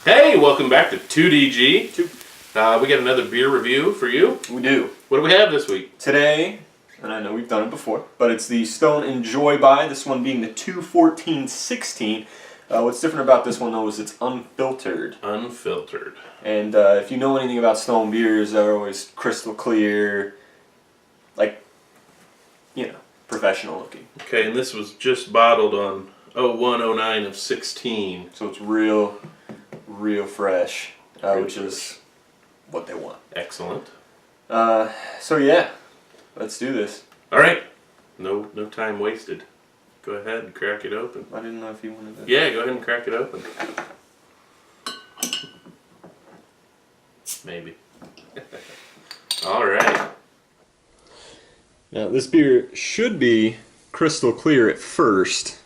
Hey, welcome back to 2DG. We got another beer review for you. We do. What do we have this week? Today, and I know we've done it before, but it's the Stone Enjoy By, this one being the 214-16. What's different about this one, though, is it's unfiltered. Unfiltered. And if you know anything about Stone beers, they're always crystal clear, like, professional looking. Okay, and this was just bottled on 0109 of 16. So it's real fresh, which is what they want. Excellent. So yeah, let's do this. All right. No time wasted. Go ahead and crack it open. I didn't know if you wanted to. Yeah, go ahead and crack it open. Maybe. All right. Now this beer should be crystal clear at first,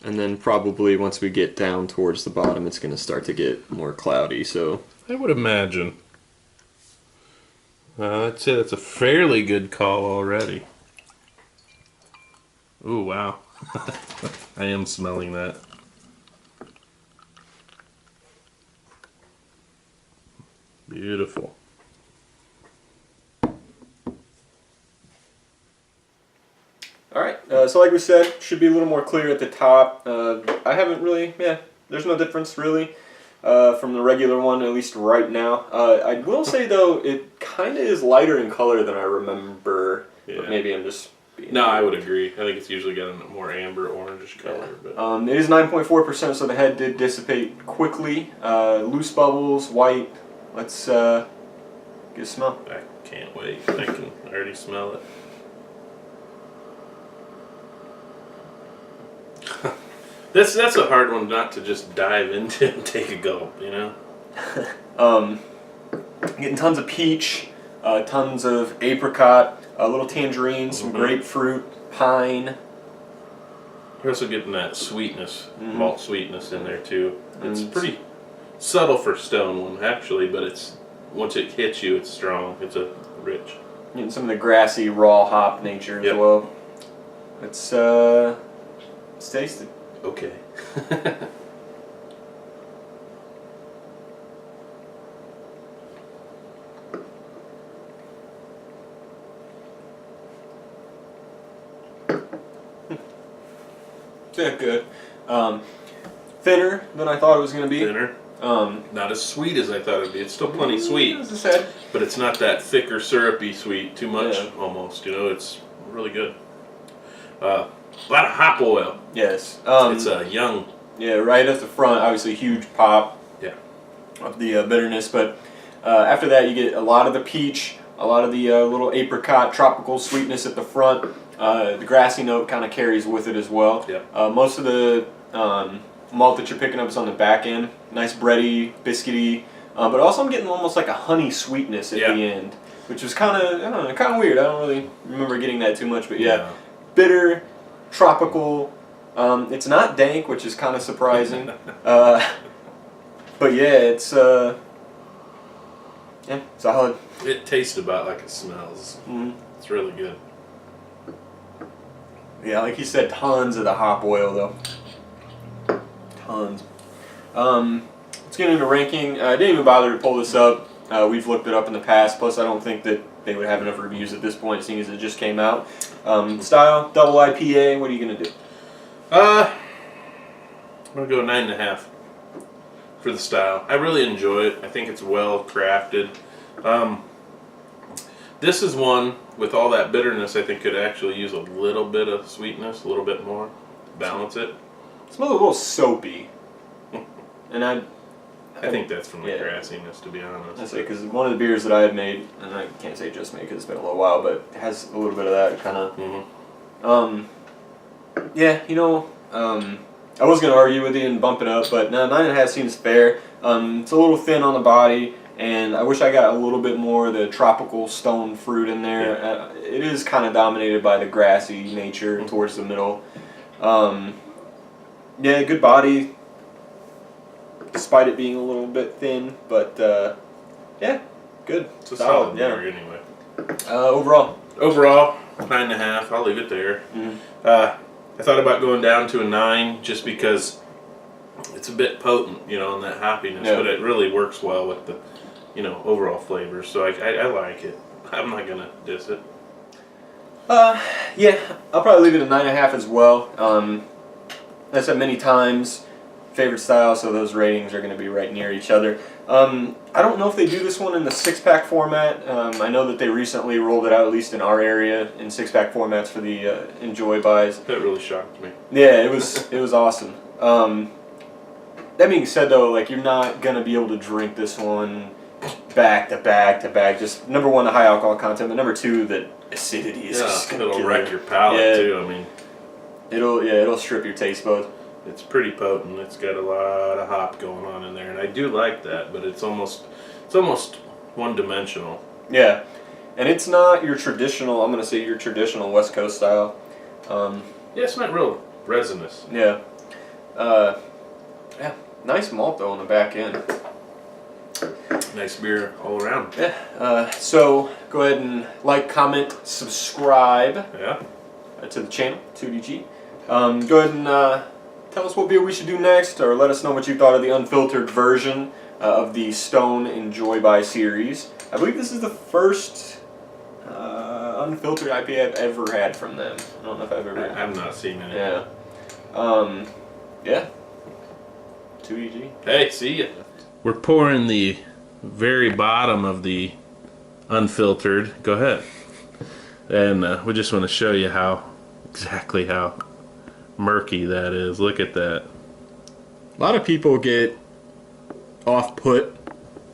and then probably once we get down towards the bottom it's going to start to get more cloudy. So I would imagine. I'd say that's a fairly good call already. Ooh, wow. I am smelling that. Beautiful. alright, so like we said, should be a little more clear at the top. I haven't really, there's no difference really from the regular one, at least right now. I will say though, it kind of is lighter in color than I remember. Yeah. But maybe I'm just being No, I would agree. I think it's usually got a more amber orangish color. Yeah. But It is 9.4%, so the head did dissipate quickly. Loose bubbles, white. Let's get a smell. I can't wait. I can already smell it. That's a hard one not to just dive into and take a gulp, you know? Getting tons of peach, tons of apricot, a little tangerine, some grapefruit, pine. You're also getting that sweetness, malt sweetness in there too. It's pretty subtle for stone one actually, but it's once it hits you, it's strong. It's a rich. Getting some of the grassy, raw hop nature as well. It's tasty. Okay. Yeah, good. Thinner than I thought it was going to be. Thinner. Not as sweet as I thought it would be. It's still plenty sweet. As I said. But it's not that thicker, syrupy sweet. Too much, almost. You know, it's really good. A lot of hop oil. Yes. It's a young. Yeah, right at the front, obviously huge pop. Yeah. Of the bitterness, but after that you get a lot of the peach, a lot of the little apricot tropical sweetness at the front. The grassy note kind of carries with it as well. Yeah. Most of the malt that you're picking up is on the back end. Nice bready, biscuity, but also I'm getting almost like a honey sweetness at the end, which is kind of weird. I don't really remember getting that too much, but yeah. Bitter, tropical. It's not dank, which is kind of surprising. But yeah, it's solid. It tastes about like it smells. It's really good. Yeah, like you said, tons of the hop oil though. Tons. Let's get into ranking. I didn't even bother to pull this up. We've looked it up in the past. Plus, I don't think that they would have enough reviews at this point, seeing as it just came out. Style, double IPA. What are you gonna do? I'm gonna go 9.5 for the style. I really enjoy it. I think it's well crafted. This is one with all that bitterness. I think could actually use a little bit of sweetness, a little bit more, balance it. It smells a little soapy, and I think that's from the grassiness, to be honest. That's it, because one of the beers that I had made, and I can't say just made because it's been a little while, but it has a little bit of that kind of. Yeah, I was going to argue with you and bump it up, but no, 9.5 seems fair. It's a little thin on the body, and I wish I got a little bit more of the tropical stone fruit in there. Yeah. It is kind of dominated by the grassy nature towards the middle. Yeah, good body, despite it being a little bit thin, but yeah, good. It's a solid beer anyway. Overall, 9.5. I'll leave it there. I thought about going down to a 9 just because it's a bit potent, you know, in that hoppiness, but it really works well with the, you know, overall flavors. So I like it. I'm not gonna diss it. Yeah, I'll probably leave it a 9.5 as well. As I said many times, favorite style, so those ratings are going to be right near each other. I don't know if they do this one in the 6-pack format. I know that they recently rolled it out, at least in our area, in 6-pack formats for the Enjoy Buys. That really shocked me. Yeah, it was awesome. That being said, though, like, you're not going to be able to drink this one back to back to back. Just number one, the high alcohol content, but number two, the acidity is just gonna it'll wreck your palate too. I mean, it'll strip your taste buds. It's pretty potent. It's got a lot of hop going on in there, and I do like that. But it's almost one-dimensional. Yeah, and it's not your traditional. I'm gonna say your traditional West Coast style. Yeah, it's not real resinous. Yeah, yeah. Nice malt though on the back end. Nice beer all around. Yeah. So go ahead and like, comment, subscribe. Yeah. To the channel, 2DG. Go ahead and tell us what beer we should do next, or let us know what you thought of the unfiltered version of the Stone Enjoy By series. I believe this is the first unfiltered IPA I've ever had from them. I don't know if I've ever. I've not seen any. Yeah. Yeah. 2DG. Hey, see ya. We're pouring the very bottom of the unfiltered. Go ahead. And we just want to show you exactly how murky that is. Look at that. A lot of people get off-put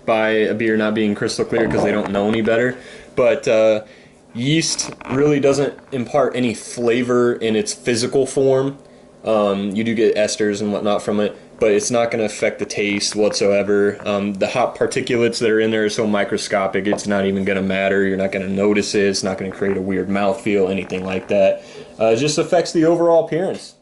by a beer not being crystal clear because they don't know any better. But yeast really doesn't impart any flavor in its physical form. You do get esters and whatnot from it, but it's not going to affect the taste whatsoever. The hop particulates that are in there are so microscopic, it's not even going to matter. You're not going to notice it. It's not going to create a weird mouthfeel, anything like that. It just affects the overall appearance.